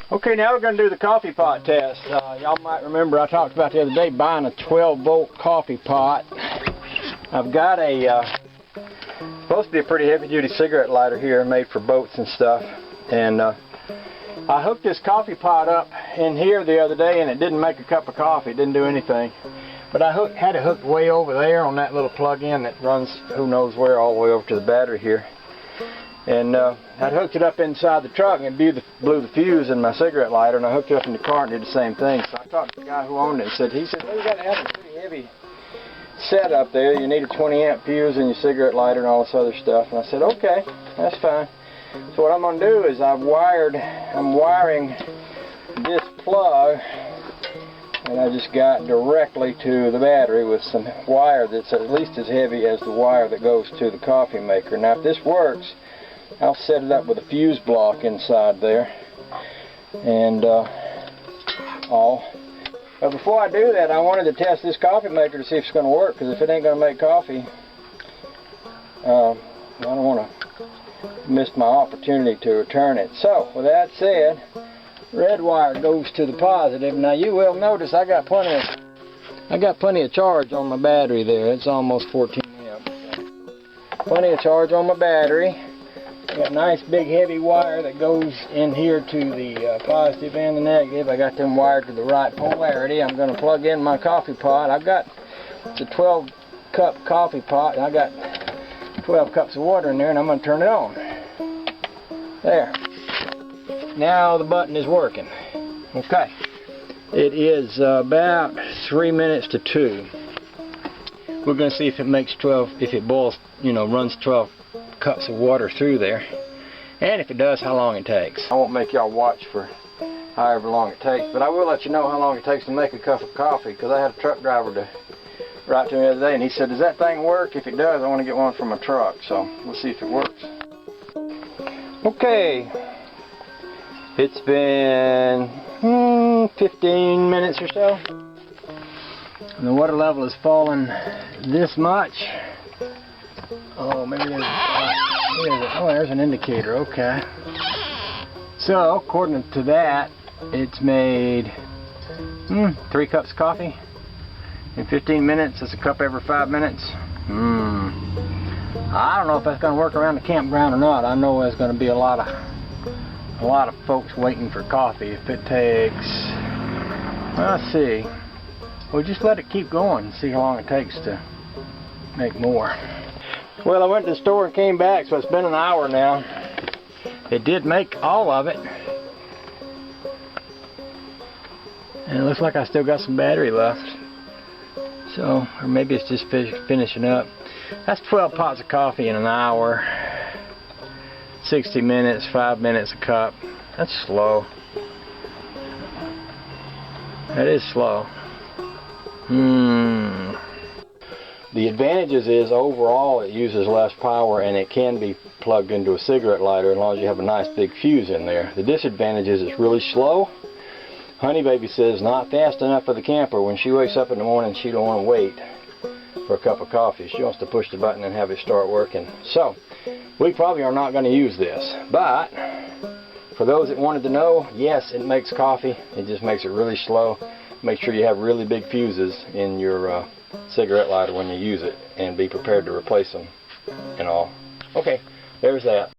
Okay, now we're going to do the coffee pot test. Y'all might remember I talked about the other day buying a 12-volt coffee pot. I've got a, supposed to be a pretty heavy-duty cigarette lighter here made for boats and stuff. And I hooked this coffee pot up in here the other day and it didn't make a cup of coffee. It didn't do anything. But I had it hooked way over there on that little plug-in that runs who knows where all the way over to the battery here. And I'd hooked it up inside the truck and it blew the fuse in my cigarette lighter, and I hooked it up in the car and did the same thing. So I talked to the guy who owned it and he said, well, you got to have a pretty heavy setup there. You need a 20 amp fuse in your cigarette lighter and all this other stuff. And I said, okay, that's fine. So what I'm going to do is I'm wiring this plug, and I just got directly to the battery with some wire that's at least as heavy as the wire that goes to the coffee maker. Now if this works, I'll set it up with a fuse block inside there and all. But before I do that, I wanted to test this coffee maker to see if it's going to work, because if it ain't going to make coffee, I don't want to miss my opportunity to return it. So with that said, red wire goes to the positive. Now you will notice I got plenty of charge on my battery there. It's almost 14 amps. Plenty of charge on my battery. I got a nice big heavy wire that goes in here to the positive and the negative. I got them wired to the right polarity. I'm going to plug in my coffee pot. It's a 12 cup coffee pot, and I got 12 cups of water in there, and I'm going to turn it on. There. Now the button is working. Okay. It is about 3 minutes to 2. We're going to see if it makes 12, if it boils, runs 12 cups of water through there, and if it does, how long it takes. I won't make y'all watch for however long it takes, but I will let you know how long it takes to make a cup of coffee, because I had a truck driver to write to me the other day, and he said, does that thing work? If it does, I want to get one from a truck, so we'll see if it works. Okay, it's been 15 minutes or so, and the water level has fallen this much. Oh, maybe there's an indicator. Okay. So, according to that, it's made 3 cups of coffee in 15 minutes. It's a cup every 5 minutes. I don't know if that's going to work around the campground or not. I know there's going to be a lot of folks waiting for coffee. If it takes, let's see. We'll just let it keep going and see how long it takes to make more. Well, I went to the store and came back, so it's been an hour now. It did make all of it. And it looks like I still got some battery left. So, or maybe it's just finishing up. That's 12 pots of coffee in an hour. 60 minutes, 5 minutes a cup. That's slow. That is slow. The advantages is overall it uses less power and it can be plugged into a cigarette lighter as long as you have a nice big fuse in there. The disadvantage is it's really slow. Honey Baby says not fast enough for the camper. When she wakes up in the morning, she don't want to wait for a cup of coffee. She wants to push the button and have it start working. So we probably are not going to use this, but for those that wanted to know, yes, it makes coffee. It just makes it really slow. Make sure you have really big fuses in your cigarette lighter when you use it, and be prepared to replace them and all. Okay, there's that.